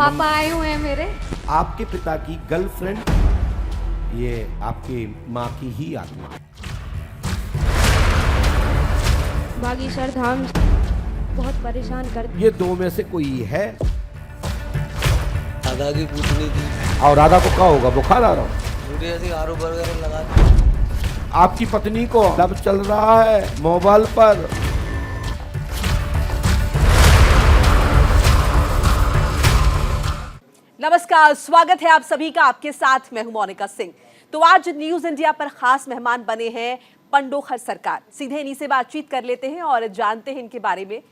पापा आए हुए हैं मेरे। आपके पिता की गर्लफ्रेंड, ये आपकी माँ की ही आत्मा। बागेश्वर धाम बहुत परेशान कर। ये दो में से कोई है। राधा की पूछनी थी और राधा को क्या होगा, बुखार आ रहा हो? मुझे ऐसी आरू वगैरह लगा दी। आपकी पत्नी को लब चल रहा है मोबाइल पर। नमस्कार, स्वागत है आप सभी का। आपके साथ मैं हूं मोनिका सिंह। तो आज न्यूज इंडिया पर खास मेहमान बने हैं पंडोखर सरकार। सीधे इन्हीं से बातचीत कर लेते हैं और जानते हैं इनके बारे में।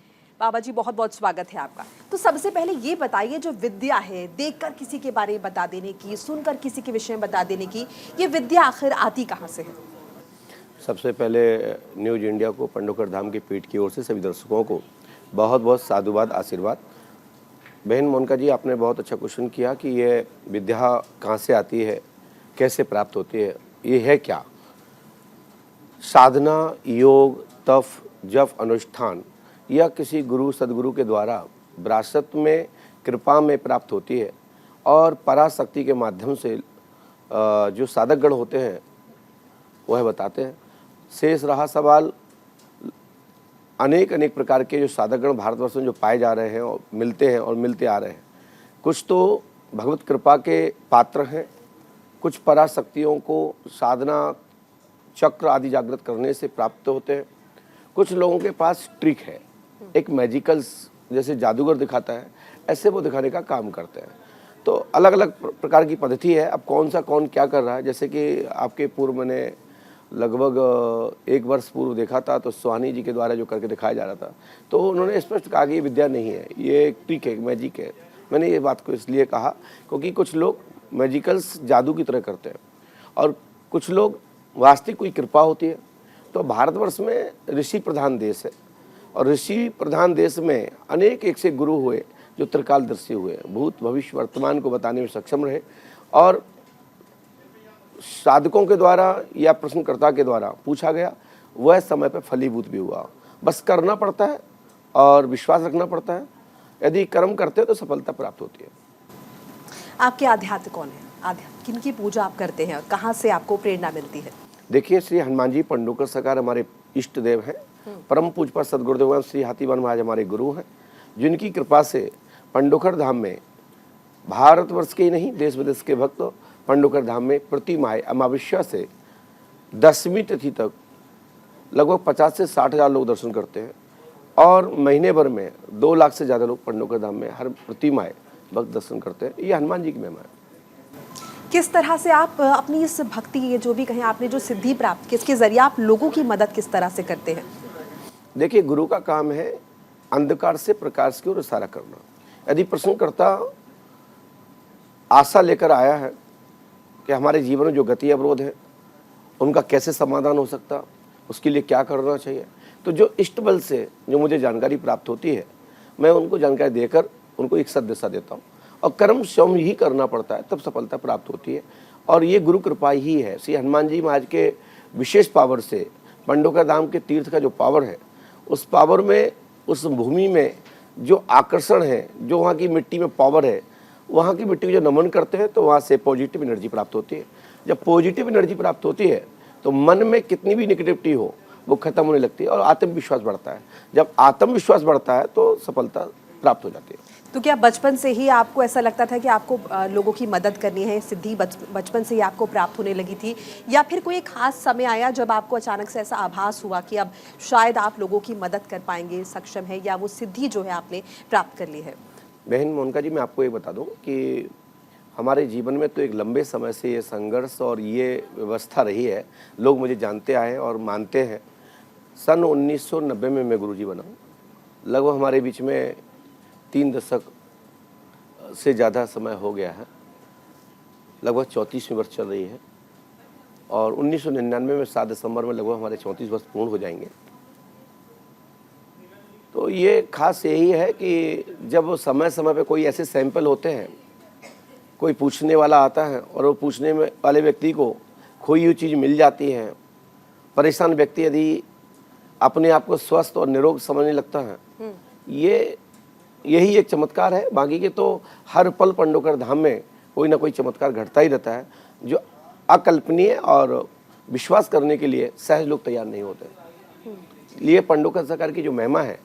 बाबा जी, बहुत बहुत स्वागत है आपका। तो सबसे पहले ये बताइए, जो विद्या है, देखकर किसी के बारे में बता देने की, सुनकर किसी के विषय में बता देने की, ये विद्या आखिर आती कहाँ से है? सबसे पहले न्यूज इंडिया को, पंडोखर धाम की पीठ की ओर से सभी दर्शकों को बहुत बहुत साधुवाद, आशीर्वाद। बहन मोनिका जी, आपने बहुत अच्छा क्वेश्चन किया कि ये विद्या कहाँ से आती है, कैसे प्राप्त होती है, ये है क्या? साधना, योग, तप, जप, अनुष्ठान या किसी गुरु सदगुरु के द्वारा विरासत में, कृपा में प्राप्त होती है। और पराशक्ति के माध्यम से जो साधकगण होते हैं वह बताते हैं। शेष रहा सवाल, अनेक अनेक प्रकार के जो साधकगण भारतवर्ष में जो पाए जा रहे हैं और मिलते हैं और मिलते आ रहे हैं, कुछ तो भगवत कृपा के पात्र हैं, कुछ पराशक्तियों को साधना चक्र आदि जागृत करने से प्राप्त होते हैं, कुछ लोगों के पास ट्रिक है, एक मैजिकल जैसे जादूगर दिखाता है, ऐसे वो दिखाने का काम करते हैं। तो अलग अलग प्रकार की पद्धति है। अब कौन सा कौन क्या कर रहा है, जैसे कि आपके पूर्व मैंने लगभग 1 वर्ष पूर्व देखा था, तो सुहानी जी के द्वारा जो करके दिखाया जा रहा था, तो उन्होंने स्पष्ट कहा कि ये विद्या नहीं है, ये एक ट्रिक है, मैजिक है। मैंने ये बात को इसलिए कहा क्योंकि कुछ लोग मैजिकल्स जादू की तरह करते हैं और कुछ लोग वास्तविक कोई कृपा होती है। तो भारतवर्ष में ऋषि प्रधान देश है और ऋषि प्रधान देश में अनेक एक से गुरु हुए जो त्रिकालदर्शी हुए, भूत भविष्य वर्तमान को बताने में सक्षम रहे और साधकों के द्वारा या प्रश्नकर्ता के द्वारा पूछा गया, वह समय पर फलीभूत भी हुआ। बस करना पड़ता है और विश्वास रखना पड़ता है। यदि कर्म करते हैं तो सफलता प्राप्त होती है। आपके आध्यात्म कौन है? आध्यात्म किनकी पूजा आप करते हैं और कहाँ से आपको प्रेरणा मिलती है? देखिए, श्री हनुमान जी पंडोकर सरकार हमारे इष्ट देव हैं। परम पूज्य श्री सद्गुरुदेव श्री हाथीवान महाराज हमारे गुरु हैं, जिनकी कृपा से पंडोखर धाम में भारतवर्ष के ही नहीं, देश विदेश के भक्त पंडोखर धाम में प्रति माह अमावस्या से 10वीं तिथि तक लगभग 50 से 60 हज़ार लोग दर्शन करते हैं और महीने भर में 2 लाख से ज़्यादा लोग पंडोखर धाम में हर प्रति माह भक्त दर्शन करते हैं। ये हनुमान जी की महिमा है। किस तरह से आप अपनी इस भक्ति, ये जो भी कहें आपने, जो सिद्धि प्राप्त की, इसके जरिए आप लोगों की मदद किस तरह से करते हैं? देखिए, गुरु का काम है अंधकार से प्रकाश की ओर इशारा करना। यदि प्रश्नकर्ता आशा लेकर आया है कि हमारे जीवन में जो गति अवरोध है उनका कैसे समाधान हो सकता, उसके लिए क्या करना चाहिए, तो जो इष्ट बल से जो मुझे जानकारी प्राप्त होती है, मैं उनको जानकारी देकर उनको एक सदिशा देता हूँ। और कर्म स्वयं ही करना पड़ता है, तब सफलता प्राप्त होती है। और ये गुरु कृपा ही है। श्री हनुमान जी महाराज के विशेष पावर से पंडोखर धाम के तीर्थ का जो पावर है, उस पावर में, उस भूमि में जो आकर्षण है, जो वहाँ की मिट्टी में पावर है, वहाँ की मिट्टी को जो नमन करते हैं तो वहाँ से पॉजिटिव एनर्जी प्राप्त होती है। जब पॉजिटिव एनर्जी प्राप्त होती है तो मन में कितनी भी नेगेटिविटी हो वो खत्म होने लगती है और आत्मविश्वास बढ़ता है। जब आत्मविश्वास बढ़ता है तो सफलता प्राप्त हो जाती है। तो क्या बचपन से ही आपको ऐसा लगता था कि आपको लोगों की मदद करनी है, सिद्धि बचपन से ही आपको प्राप्त होने लगी थी, या फिर कोई खास समय आया जब आपको अचानक से ऐसा आभास हुआ कि अब शायद आप लोगों की मदद कर पाएंगे, सक्षम है, या वो सिद्धि जो है आपने प्राप्त कर ली है? बहन मोनिका जी, मैं आपको ये बता दूं कि हमारे जीवन में तो एक लंबे समय से ये संघर्ष और ये व्यवस्था रही है। लोग मुझे जानते आए और मानते हैं। सन 1990 में मैं गुरुजी बना हूँ। लगभग हमारे बीच में 3 दशक से ज़्यादा समय हो गया है, लगभग 34वीं वर्ष चल रही है और 1999 में 7 दिसंबर में लगभग हमारे 34 वर्ष पूर्ण हो जाएंगे। तो ये खास यही है कि जब समय समय पे कोई ऐसे सैंपल होते हैं, कोई पूछने वाला आता है और वो पूछने में वाले व्यक्ति को खोई हुई चीज़ मिल जाती है। परेशान व्यक्ति यदि अपने आप को स्वस्थ और निरोग समझने लगता है, यही एक चमत्कार है। बाकी के तो हर पल पंडोकर धाम में कोई ना कोई चमत्कार घटता ही रहता है, जो अकल्पनीय और विश्वास करने के लिए सहज लोग तैयार नहीं होते। ये पंडोकर सरकार की जो महिमा है,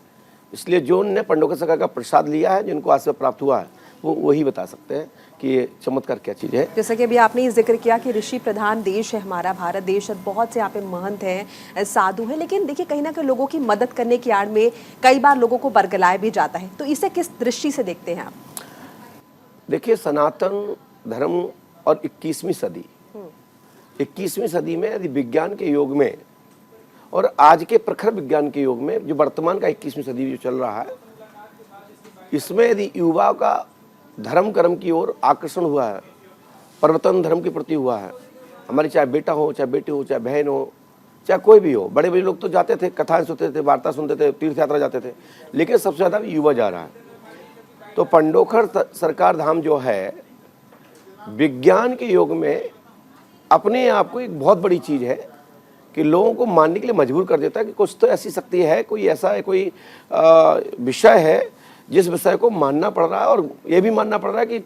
इसलिए जो उन्होंने पंडोकर सरकार का प्रसाद लिया है, जिनको आशीर्वाद प्राप्त हुआ है, वो वही बता सकते हैं कि ये चमत्कार क्या चीज़ है। जैसा कि अभी आपने ये जिक्र किया कि ऋषि प्रधान देश है हमारा भारत देश, और बहुत से यहाँ पे महंत हैं, साधु हैं, लेकिन देखिए कहीं ना कहीं लोगों की मदद करने की आड़ में कई बार लोगों को बरगलाया भी जाता है, तो इसे किस दृष्टि से देखते हैं आप? देखिए, सनातन धर्म और 21वीं सदी, 21वीं सदी में यदि विज्ञान के युग में और आज के प्रखर विज्ञान के युग में, जो वर्तमान का 21वीं सदी जो चल रहा है, इसमें यदि युवा का धर्म कर्म की ओर आकर्षण हुआ है, परिवर्तन धर्म के प्रति हुआ है, हमारे चाहे बेटा हो, चाहे बेटी हो, चाहे बहन हो, चाहे कोई भी हो, बड़े बड़े लोग तो जाते थे, कथाएं सुनते थे, वार्ता सुनते थे, तीर्थ यात्रा जाते थे, लेकिन सबसे ज़्यादा युवा जा रहा है। तो पंडोखर सरकार धाम जो है, विज्ञान के युग में अपने आप को एक बहुत बड़ी चीज़ है कि लोगों को मानने के लिए मजबूर कर देता है कि कुछ तो ऐसी शक्ति है, कोई ऐसा है, कोई विषय है जिस विषय को मानना पड़ रहा है। और ये भी मानना पड़ रहा है कि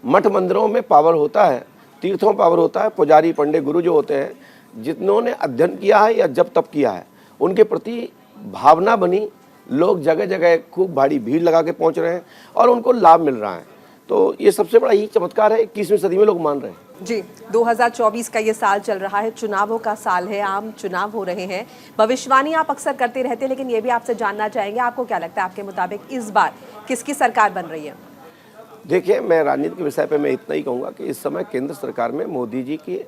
मठ मंदिरों में पावर होता है, तीर्थों में पावर होता है, पुजारी पंडित गुरु जो होते हैं, जिन्होंने अध्ययन किया है या जब तप किया है, उनके प्रति भावना बनी, लोग जगह जगह खूब भारी भीड़ लगा के पहुँच रहे हैं और उनको लाभ मिल रहा है। तो ये सबसे बड़ा ही चमत्कार है, 21वीं सदी में लोग मान रहे हैं। जी, 2024 का ये साल चल रहा है, चुनावों का साल है, आम चुनाव हो रहे हैं, भविष्यवाणी आप अक्सर करते रहते हैं, लेकिन ये भी आपसे जानना चाहेंगे, आपको क्या लगता है, आपके मुताबिक इस बार किसकी सरकार बन रही है? देखिए, मैं राजनीति के विषय पे मैं इतना ही कहूँगा कि इस समय केंद्र सरकार में मोदी जी की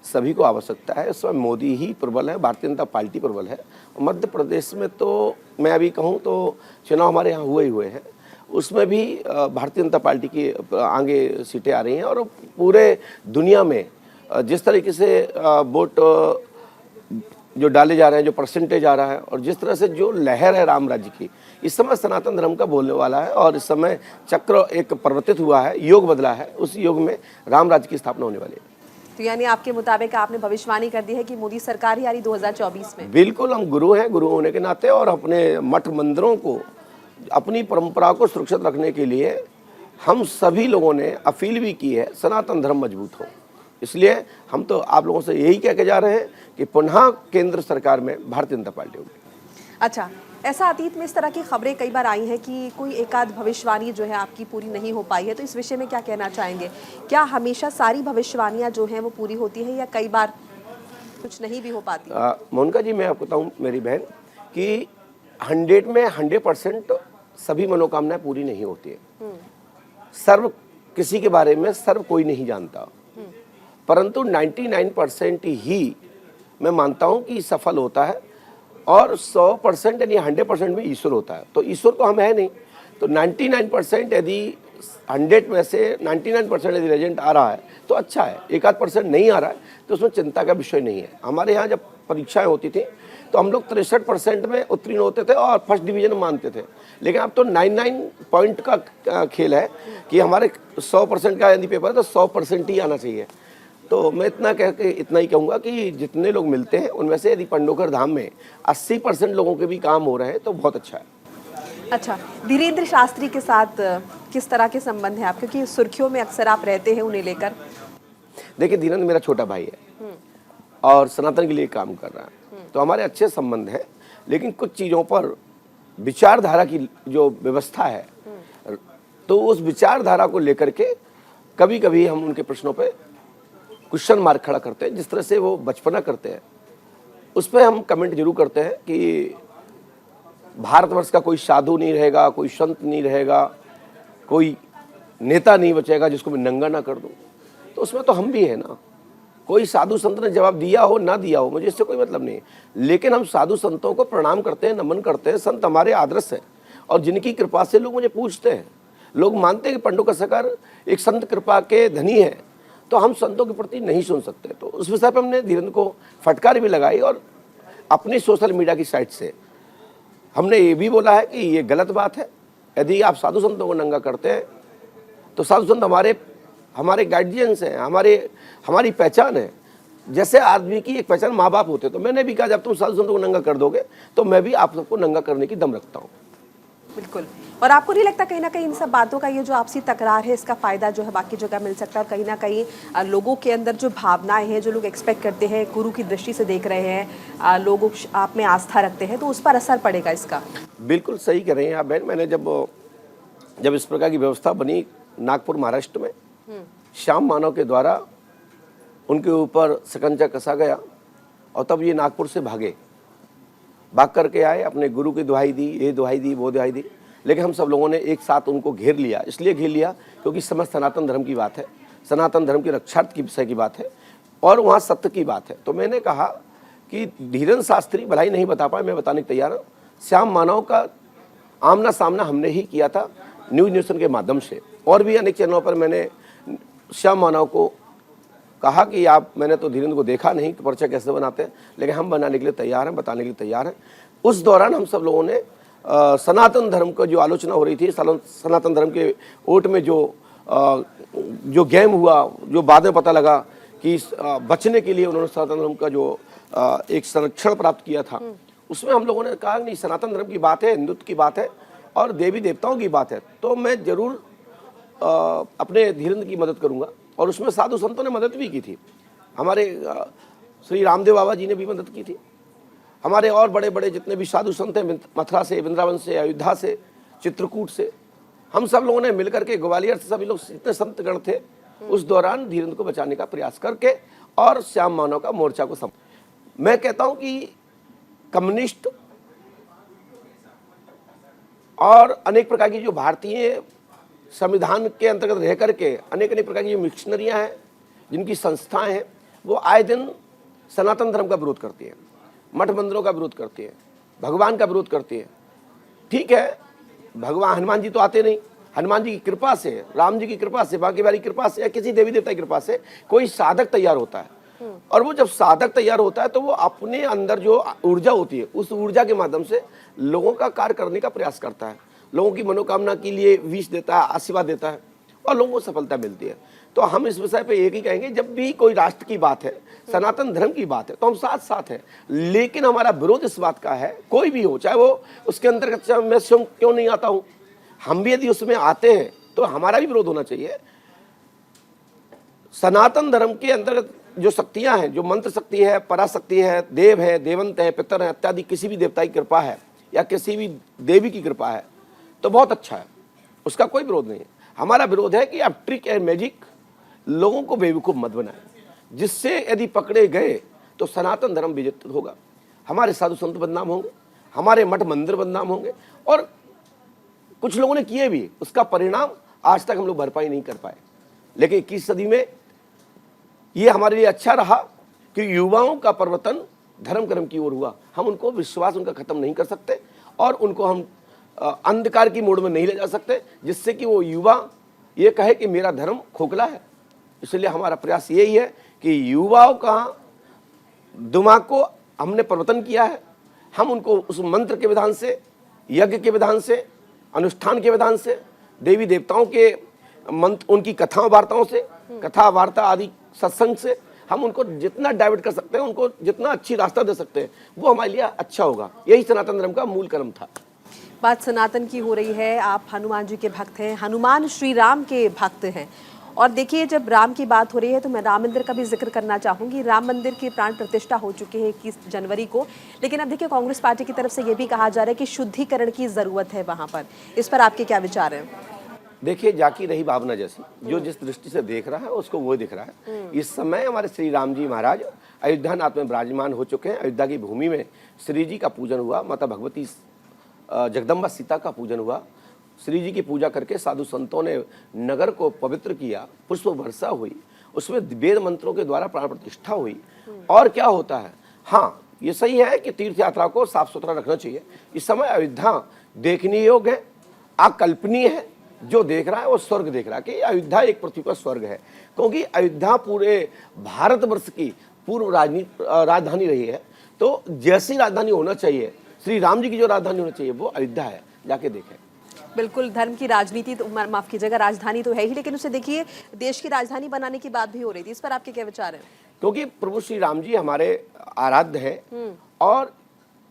सभी को आवश्यकता है। इस समय मोदी ही प्रबल है, भारतीय जनता पार्टी प्रबल है। मध्य प्रदेश में तो मैं अभी कहूँ तो चुनाव हमारे यहाँ हुए हैं, उसमें भी भारतीय जनता पार्टी की आगे सीटें आ रही हैं। और पूरे दुनिया में जिस तरीके से वोट जो डाले जा रहे हैं, जो परसेंटेज आ रहा है, और जिस तरह से जो लहर है राम राज्य की, इस समय सनातन धर्म का बोलने वाला है। और इस समय चक्र एक परिवर्तित हुआ है, योग बदला है, उस योग में राम राज्य की स्थापना होने वाली है। तो यानी आपके मुताबिक आपने भविष्यवाणी कर दी है कि मोदी सरकार ही आ रही 2024 में? बिल्कुल, हम गुरु हैं, गुरु होने के नाते, और अपने मठ मंदिरों को, अपनी परंपरा को सुरक्षित रखने के लिए हम सभी लोगों ने अपील भी की है, सनातन धर्म मजबूत हो। इसलिए हम तो आप लोगों से यही कह के जा रहे हैं कि पुनः केंद्र सरकार में भारतीय जनता पार्टी होगी। अच्छा, ऐसा अतीत में इस तरह की खबरें कई बार आई हैं कि कोई एकाध भविष्यवाणी जो है आपकी पूरी नहीं हो पाई है, तो इस विषय में क्या कहना चाहेंगे? क्या हमेशा सारी भविष्यवाणियां जो हैं वो पूरी होती है, या कई बार कुछ नहीं भी हो पाती? मोनिका जी, मैं आपको बताऊं मेरी बहन कि 100 में 100% सभी मनोकामनाएं पूरी नहीं होती है। सर्व किसी के बारे में सर्व कोई नहीं जानता, परंतु 99% ही मैं मानता हूं कि सफल होता है, और 100% यानी 100% में ईश्वर होता है। तो ईश्वर तो हम है नहीं, तो 99% यदि 100 में से 99% यदि रिजल्ट आ रहा है तो अच्छा है, 1-8% नहीं आ रहा है तो उसमें चिंता का विषय नहीं है। हमारे यहाँ जब परीक्षाएं होती थी तो हम लोग 63% में उत्तीर्ण होते थे और फर्स्ट डिवीजन मानते थे, लेकिन अब तो 99 पॉइंट का खेल है कि हमारे 100% का यदि पेपर है तो 100% ही आना चाहिए। तो मैं इतना ही कहूँगा कि जितने लोग मिलते हैं उनमें से यदि पंडोकर धाम में 80% लोगों के भी काम हो रहे हैं तो बहुत अच्छा है। अच्छा, धीरेन्द्र शास्त्री के साथ किस तरह के संबंध है आप, क्योंकि सुर्खियों में अक्सर आप रहते हैं उन्हें लेकर? देखिए, धीरेन्द्र मेरा छोटा भाई है और सनातन के लिए काम कर रहा है, तो हमारे अच्छे संबंध है, लेकिन कुछ चीज़ों पर विचारधारा की जो व्यवस्था है, तो उस विचारधारा को लेकर के कभी कभी हम उनके प्रश्नों पे क्वेश्चन मार्क खड़ा करते हैं। जिस तरह से वो बचपना करते हैं उस पर हम कमेंट जरूर करते हैं कि भारतवर्ष का कोई साधु नहीं रहेगा, कोई संत नहीं रहेगा, कोई नेता नहीं बचेगा जिसको मैं नंगा ना कर दूं। तो उसमें तो हम भी है ना, कोई साधु संत ने जवाब दिया हो ना दिया हो मुझे इससे कोई मतलब नहीं है, लेकिन हम साधु संतों को प्रणाम करते हैं, नमन करते हैं। संत हमारे आदर्श है और जिनकी कृपा से लोग मुझे पूछते हैं, लोग मानते हैं कि पंडोकर सरकार एक संत कृपा के धनी है, तो हम संतों के प्रति नहीं सुन सकते। तो उस विषय पर हमने धीरेन्द्र को फटकार भी लगाई और अपनी सोशल मीडिया की साइट से हमने ये भी बोला है कि ये गलत बात है। यदि आप साधु संतों को नंगा करते हैं तो साधु संत हमारे गार्जियंस हैं, हमारी पहचान है। जैसे आदमी की एक पहचान माँ बाप होते, तो मैंने भी कहा जब तुम साधु संतों को नंगा कर दोगे तो मैं भी आप सबको नंगा करने की दम रखता हूँ। बिल्कुल। और आपको नहीं लगता कहीं ना कहीं इन सब बातों का ये जो आपसी तकरार है, इसका फायदा जो है बाकी जगह मिल सकता है, और कहीं ना कहीं लोगों के अंदर जो भावनाएं हैं, जो लोग एक्सपेक्ट करते हैं, गुरु की दृष्टि से देख रहे हैं, लोग आप में आस्था रखते हैं, तो उस पर असर पड़ेगा इसका? बिल्कुल सही कह रहे हैं आप बहन। मैंने जब इस प्रकार की व्यवस्था बनी नागपुर महाराष्ट्र में, श्याम मानव के द्वारा उनके ऊपर शिकंजा कसा गया और तब ये नागपुर से भाग करके आए, अपने गुरु की दुहाई दी, ये दुहाई दी, वो दुहाई दी, लेकिन हम सब लोगों ने एक साथ उनको घेर लिया। इसलिए घेर लिया क्योंकि समस्त सनातन धर्म की बात है, सनातन धर्म की रक्षार्थ की विषय की बात है और वहाँ सत्य की बात है। तो मैंने कहा कि धीरेन्द्र शास्त्री भलाई नहीं बता पाए, मैं बताने को तैयार हूँ। श्याम मानव का आमना सामना हमने ही किया था न्यूज़ नेशन के माध्यम से, और भी अनेक चैनलों पर मैंने श्याम मानव को कहा कि मैंने तो धीरेन्द्र को देखा नहीं कि पर्चा कैसे बनाते हैं, लेकिन हम बनाने के लिए तैयार हैं, बताने के लिए तैयार हैं। उस दौरान हम सब लोगों ने सनातन धर्म का जो आलोचना हो रही थी, सनातन धर्म के ओट में जो गेम हुआ, जो बाद में पता लगा कि बचने के लिए उन्होंने सनातन धर्म का जो एक संरक्षण प्राप्त किया था, उसमें हम लोगों ने कहा नहीं, सनातन धर्म की बात है, हिंदुत्व की बात है और देवी देवताओं की बात है, तो मैं जरूर अपने धीरेन्द्र की मदद करूंगा। और उसमें साधु संतों ने मदद भी की थी, हमारे श्री रामदेव बाबा जी ने भी मदद की थी, हमारे और बड़े बड़े जितने भी साधु संत हैं, मथुरा से, वृंदावन से, अयोध्या से, चित्रकूट से, हम सब लोगों ने मिलकर के, ग्वालियर से सभी लोग जितने संतगण थे, उस दौरान धीरेन्द्र को बचाने का प्रयास करके और श्याम मानव का मोर्चा को मैं कहता हूं कि कम्युनिस्ट और अनेक प्रकार की जो भारतीय संविधान के अंतर्गत रह करके अनेक प्रकार की जो मिशनरियां हैं, जिनकी संस्थाएं हैं, वो आए दिन सनातन धर्म का विरोध करती हैं, मठ मंदिरों का विरोध करती है, भगवान का विरोध करती है। ठीक है, भगवान हनुमान जी तो आते नहीं, हनुमान जी की कृपा से, राम जी की कृपा से, बाकी वाली कृपा से या किसी देवी देवता की कृपा से कोई साधक तैयार होता है, और वो जब साधक तैयार होता है तो वो अपने अंदर जो ऊर्जा होती है, उस ऊर्जा के माध्यम से लोगों का कार्य करने का प्रयास करता है, लोगों की मनोकामना के लिए विश देता है, आशीर्वाद देता है और लोगों को सफलता मिलती है। तो हम इस विषय पे एक ही कहेंगे, जब भी कोई राष्ट्र की बात है, सनातन धर्म की बात है, तो हम साथ साथ हैं, लेकिन हमारा विरोध इस बात का है, कोई भी हो, चाहे वो उसके अंतर्गत मैं स्वयं क्यों नहीं आता हूं, हम भी यदि उसमें आते हैं तो हमारा भी विरोध होना चाहिए। सनातन धर्म के अंतर्गत जो शक्तियां हैं, जो मंत्र शक्ति है, पराशक्ति है, देव है, देवंत है, पितर है, इत्यादि किसी भी देवता की कृपा है या किसी भी देवी की कृपा है तो बहुत अच्छा है, उसका कोई विरोध नहीं है। हमारा विरोध है कि आप ट्रिक एंड मैजिक लोगों को बेवकूफ मत बनाएं, जिससे यदि पकड़े गए तो सनातन धर्म विजित होगा, हमारे साधु संत बदनाम होंगे, हमारे मठ मंदिर बदनाम होंगे, और कुछ लोगों ने किए भी, उसका परिणाम आज तक हम लोग भरपाई नहीं कर पाए। लेकिन 21 सदी में ये हमारे लिए अच्छा रहा कि युवाओं का परिवर्तन धर्म कर्म की ओर हुआ। हम उनको विश्वास उनका खत्म नहीं कर सकते और उनको हम अंधकार की मोड़ में नहीं ले जा सकते, जिससे कि वो युवा ये कहे कि मेरा धर्म खोखला है। इसलिए हमारा प्रयास यही है कि युवाओं का दिमाग को हमने परिवर्तन किया है, हम उनको उस मंत्र के विधान से, यज्ञ के विधान से, अनुष्ठान के विधान से, देवी देवताओं के मंत्र, उनकी कथाओं वार्ताओं से, कथा वार्ता आदि सत्संग से हम उनको जितना डाइवर्ट कर सकते हैं, उनको जितना अच्छी रास्ता दे सकते हैं, वो हमारे लिए अच्छा होगा। यही सनातन धर्म का मूल कर्म था। बात सनातन की हो रही है, आप हनुमान जी के भक्त हैं, हनुमान श्री राम के भक्त हैं, और देखिए जब राम की बात हो रही है तो मैं राम मंदिर का भी जिक्र करना चाहूंगी। राम मंदिर की प्राण प्रतिष्ठा हो चुकी है 21 जनवरी को, लेकिन अब देखिए कांग्रेस पार्टी की तरफ से ये भी कहा जा रहा है कि शुद्धिकरण की जरूरत है वहां पर। इस पर आपके क्या विचार हैं? देखिए, जाकी रही भावना जैसी, जो जिस दृष्टि से देख रहा है उसको वो दिख रहा है। इस समय हमारे श्री राम जी महाराज अयोध्या नाथ में विराजमान हो चुके हैं। अयोध्या की भूमि में श्री जी का पूजन हुआ, माता भगवती जगदम्बा सीता का पूजन हुआ, श्री जी की पूजा करके साधु संतों ने नगर को पवित्र किया, पुष्प वर्षा हुई, उसमें वेद मंत्रों के द्वारा प्राण प्रतिष्ठा हुई। और क्या होता है, हाँ ये सही है कि तीर्थ यात्रा को साफ सुथरा रखना चाहिए। इस समय अयोध्या देखने योग्य है, अकल्पनीय है। जो देख रहा है वो स्वर्ग देख रहा है कि अयोध्या एक पृथ्वी पर स्वर्ग है, क्योंकि अयोध्या पूरे भारतवर्ष की पूर्व राजधानी रही है। तो जैसी राजधानी होना चाहिए, श्री राम जी की जो राजधानी होनी चाहिए वो अयोध्या है, जाके देखें। बिल्कुल, धर्म की राजनीति तो माफ कीजिएगा, राजधानी तो है ही, लेकिन उसे देखिए देश की राजधानी बनाने की बात भी हो रही थी। इस पर आपके क्या विचार हैं? क्योंकि प्रभु श्री राम जी हमारे आराध्य हैं और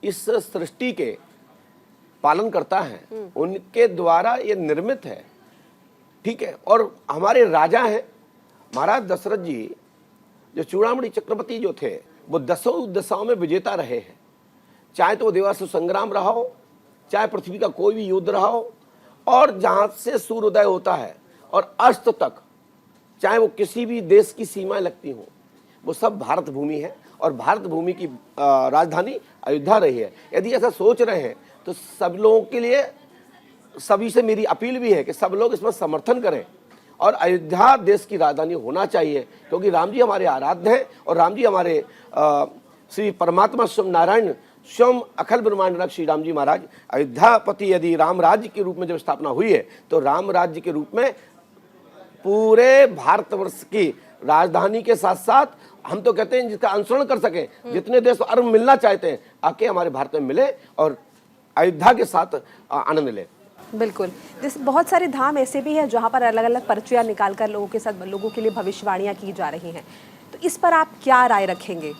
इस सृष्टि के पालन करता है उनके द्वारा ये निर्मित है, ठीक है। और हमारे राजा हैं महाराज दशरथ जी, जो चूड़ामणि चक्रवर्ती जो थे, वो 10 दिशाओं में विजेता रहे हैं। चाहे तो वो देवासुर संग्राम रहा हो, चाहे पृथ्वी का कोई भी युद्ध रहा हो, और जहां से सूर्योदय होता है और अस्त तक, चाहे वो किसी भी देश की सीमाएं लगती हों, वो सब भारत भूमि है और भारत भूमि की राजधानी अयोध्या रही है। यदि ऐसा सोच रहे हैं तो सब लोगों के लिए, सभी से मेरी अपील भी है कि सब लोग इसमें समर्थन करें और अयोध्या देश की राजधानी होना चाहिए, क्योंकि राम जी हमारे आराध्य हैं और राम जी हमारे श्री परमात्मा स्वयं नारायण, स्वयं अखिल ब्रह्मांड रक्षक श्री राम जी महाराज अयोध्यापति यदि राम राज्य के रूप में जब स्थापना हुई है, तो राम राज्य के रूप में पूरे भारतवर्ष की राजधानी के साथ साथ हम तो कहते हैं जिसका अनुसरण कर सके, जितने देश अरब मिलना चाहते हैं आके हमारे भारत में मिले और अयोध्या के साथ आनंद ले। बिल्कुल, जैसे बहुत सारे धाम ऐसे भी हैं जहाँ पर अलग अलग पर्चियाँ निकालकर लोगों के साथ, लोगों के लिए भविष्यवाणियाँ की जा रही हैं, तो इस पर आप क्या राय रखेंगे?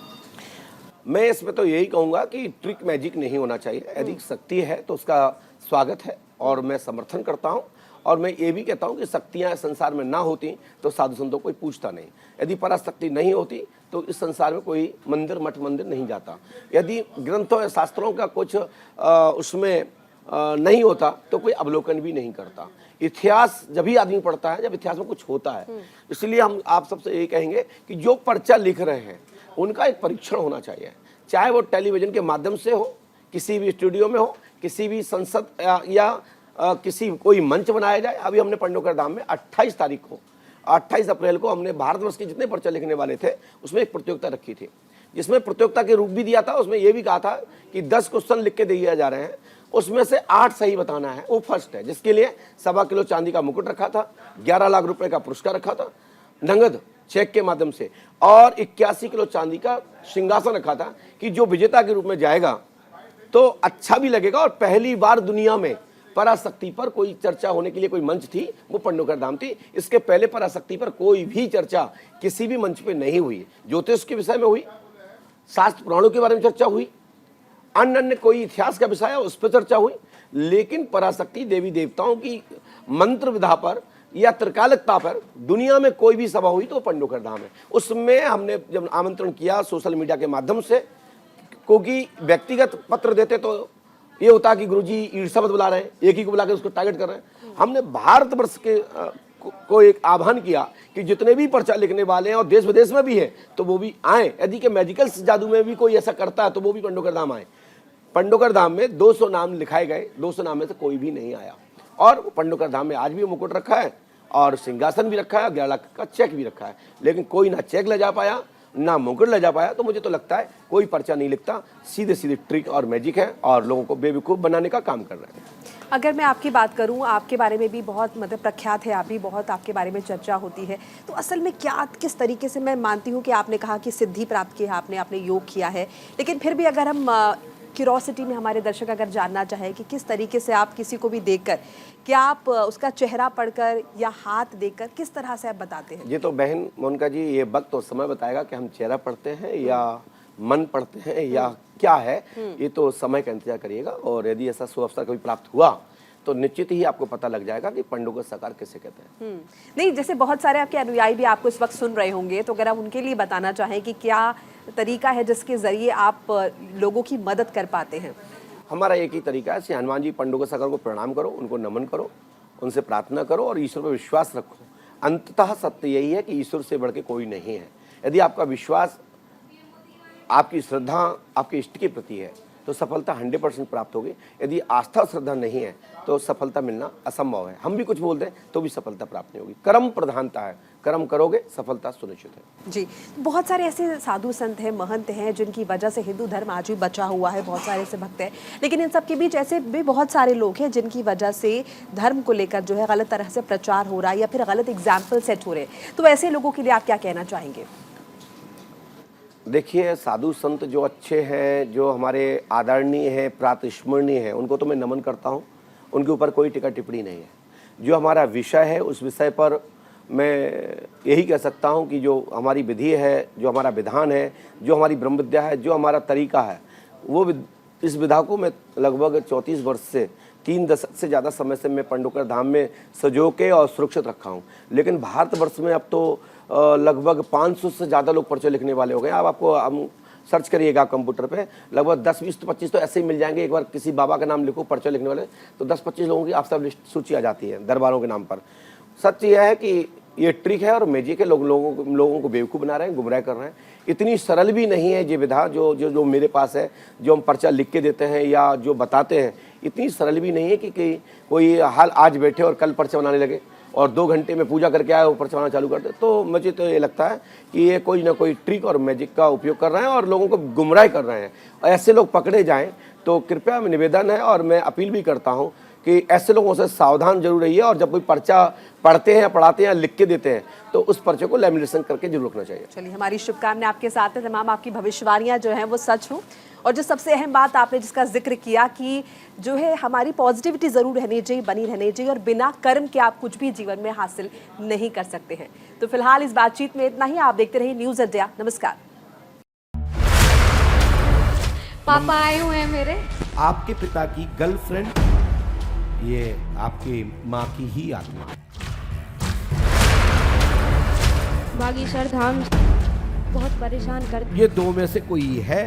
मैं इसमें तो यही कहूँगा कि ट्रिक मैजिक नहीं होना चाहिए। यदि शक्ति है तो उसका स्वागत है और मैं समर्थन करता हूँ। और मैं ये भी कहता हूँ कि शक्तियाँ संसार में ना होती तो साधु संतों कोई पूछता नहीं। यदि पराशक्ति नहीं होती तो इस संसार में कोई मंदिर मठ मंदिर नहीं जाता। यदि ग्रंथों या शास्त्रों का कुछ उसमें नहीं होता तो कोई अवलोकन भी नहीं करता। इतिहास जब भी आदमी पढ़ता है जब इतिहास में कुछ होता है। इसलिए हम आप सबसे यही कहेंगे कि जो पर्चा लिख रहे हैं उनका एक परीक्षण होना चाहिए, चाहे वो टेलीविजन के माध्यम से हो, किसी भी स्टूडियो में हो, किसी भी संसद या किसी कोई मंच बनाया जाए। अभी हमने पंडोकर धाम में 28 तारीख को 28 अप्रैल को हमने भारतवर्ष के जितने पर्चा लिखने वाले थे उसमें एक प्रतियोगिता रखी थी, जिसमें प्रतियोगिता के रूप भी दिया था। उसमें यह भी कहा था कि 10 क्वेश्चन लिख के दिए जा रहे हैं, उसमें से 8 सही बताना है, वो फर्स्ट है, जिसके लिए 1.25 किलो चांदी का मुकुट रखा था, 11 लाख रुपए का पुरस्कार रखा था नगद चेक के माध्यम से, और 81 किलो चांदी का सिंहासन रखा था कि जो विजेता के रूप में जाएगा तो अच्छा भी लगेगा। और पहली बार दुनिया में पराशक्ति पर कोई चर्चा होने के लिए कोई मंच थी, वो पंडोकर धाम थी। इसके पहले पराशक्ति पर कोई भी चर्चा किसी भी मंच पे नहीं हुई। ज्योतिष के विषय में हुई, शास्त्र पुराणों के बारे में चर्चा हुई, अन्य अन्य कोई इतिहास का विषय है उस पर चर्चा हुई, लेकिन पराशक्ति देवी देवताओं की मंत्र विधा पर या त्रिकालकता पर दुनिया में कोई भी सभा हुई तो पंडोकर धाम है। उसमें हमने जब आमंत्रण किया सोशल मीडिया के माध्यम से, क्योंकि व्यक्तिगत पत्र देते तो ये होता कि गुरुजी ईर्ष्या मत बुला रहे हैं, एक ही को बुला के उसको टारगेट कर रहे हैं। हमने भारतवर्ष के को एक आह्वान किया कि जितने भी पर्चा लिखने वाले हैं और देश विदेश में भी हैं तो वो भी आए। यदि के मेडिकल जादू में भी कोई ऐसा करता है तो वो भी पंडोकर धाम आए। पंडोकर धाम में 200 नाम लिखाए गए, 200 नाम में से कोई भी नहीं आया। और पंडोकर धाम में आज भी मुकुट रखा है और सिंहासन भी रखा है, 11 लाख का चेक भी रखा है, लेकिन कोई ना चेक ले जा पाया ना मुकुट ले जा पाया। तो मुझे तो लगता है कोई पर्चा नहीं लिखता, सीधे सीधे ट्रिक और मैजिक है और लोगों को बेवकूफ़ बनाने का काम कर रहे हैं। अगर मैं आपकी बात करूं, आपके बारे में भी बहुत मतलब प्रख्यात है, आप भी बहुत आपके बारे में चर्चा होती है, तो असल में क्या किस तरीके से, मैं मानती हूं कि आपने कहा कि सिद्धि प्राप्त की है आपने योग किया है, लेकिन फिर भी अगर हम क्यूरोसिटी में हमारे दर्शक अगर जानना चाहे कि किस तरीके से आप किसी को भी देखकर, क्या आप उसका चेहरा पढ़कर या हाथ देखकर किस तरह से आप बताते हैं? ये तो बहन मोनिका जी ये वक्त और समय बताएगा कि हम चेहरा पढ़ते हैं या मन पढ़ते हैं या क्या है, ये तो समय का इंतजार करिएगा। और यदि ऐसा शुभ अवसर कभी प्राप्त हुआ तो निश्चित ही आपको पता लग जाएगा कि पंडोकर साकार किसे कहते हैं। नहीं, जैसे बहुत सारे आपके अनुयायी भी आपको इस वक्त सुन रहे होंगे, तो अगर आप उनके लिए बताना चाहें कि क्या तरीका है जिसके जरिए आप लोगों की मदद कर पाते हैं? हमारा एक ही तरीका है, श्री हनुमान जी पंडोकर साकार को प्रणाम करो, उनको नमन करो, उनसे प्रार्थना करो और ईश्वर पर विश्वास रखो। अंततः सत्य यही है कि ईश्वर से बढ़ के कोई नहीं है। यदि आपका विश्वास, आपकी श्रद्धा आपके इष्ट के प्रति है तो सफलता 100% प्राप्त होगी। यदि आस्था श्रद्धा नहीं है तो सफलता मिलना असंभव है। हम भी कुछ बोल दें तो भी सफलता प्राप्त नहीं होगी। कर्म प्रधानता है, कर्म करोगे सफलता सुनिश्चित है। जी, बहुत सारे ऐसे साधु संत हैं, महंत हैं जिनकी वजह से हिंदू धर्म आज भी बचा हुआ है, बहुत सारे ऐसे भक्त हैं, लेकिन इन सब के बीच ऐसे भी बहुत सारे लोग हैं जिनकी वजह से धर्म को लेकर जो है गलत तरह से प्रचार हो रहा है या फिर गलत एग्जाम्पल सेट हो रहे हैं, तो ऐसे लोगों के लिए आप क्या कहना चाहेंगे? देखिए, साधु संत जो अच्छे हैं, जो हमारे आदरणीय हैं, प्रातस्मरणीय हैं, उनको तो मैं नमन करता हूँ, उनके ऊपर कोई टिक्का टिप्पणी नहीं है। जो हमारा विषय है उस विषय पर मैं यही कह सकता हूँ कि जो हमारी विधि है, जो हमारा विधान है, जो हमारी ब्रह्म विद्या है, जो हमारा तरीका है, वो इस विधा को मैं लगभग 34 वर्ष से 3 दशक से ज़्यादा समय से मैं पंडोकर धाम में सजो के और सुरक्षित रखा हूँ। लेकिन भारतवर्ष में अब तो लगभग 500 से ज़्यादा लोग पर्चे लिखने वाले हो गए। अब आपको हम सर्च करिएगा कंप्यूटर पे, लगभग 10, 20 तो 25 तो ऐसे ही मिल जाएंगे। एक बार किसी बाबा का नाम लिखो पर्चा लिखने वाले, तो 10-25 लोगों की आप सब लिस्ट सूची आ जाती है दरबारों के नाम पर। सच यह है कि ये ट्रिक है और मैजिक है, लोगों को बेवकूफ़ बना रहे हैं, गुमराह कर रहे हैं। इतनी सरल भी नहीं है ये विधा जो मेरे पास है, जो हम पर्चा लिख के देते हैं या जो बताते हैं, इतनी सरल भी नहीं है कि कोई हाल आज बैठे और कल पर्चा बनाने लगे और 2 घंटे में पूजा करके आए और पर्चा बनाना चालू कर दे। तो मुझे तो ये लगता है कि ये कोई ना कोई ट्रिक और मैजिक का उपयोग कर रहे हैं और लोगों को गुमराह कर रहे हैं। ऐसे लोग पकड़े जाएं तो कृपया निवेदन है और मैं अपील भी करता हूं कि ऐसे लोगों से सावधान जरूर रहिए और जब कोई पर्चा पढ़ते हैं, पढ़ाते हैं, लिख के देते हैं तो उस पर्चे को लैमिनेशन करके जरूर रखना चाहिए। चलिए, हमारी शुभकामनाएं आपके साथ है, तमाम आपकी भविष्यवाणियां जो हैं वो सच हो। और जो सबसे अहम बात आपने जिसका जिक्र किया कि जो है हमारी पॉजिटिविटी जरूर रहनी चाहिए, बनी रहनी चाहिए, और बिना कर्म के आप कुछ भी जीवन में हासिल नहीं कर सकते हैं। तो फिलहाल इस बातचीत में इतना ही। आप देखते रहिए न्यूज़ इंडिया। नमस्कार। पापा आए हुए हैं मेरे। आपके पिता की गर्लफ्रेंड, ये आपकी माँ की ही आत्मा। बागेश्वर धाम बहुत परेशान करती। ये 2 में से कोई है।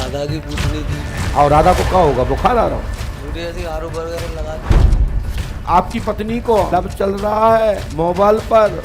राधा की पूछनी थी, और राधा को क्या होगा, बुखार आ रहा हो? मुझे ऐसी आरोप वगैरह लगा दी। आपकी पत्नी को लब चल रहा है मोबाइल पर,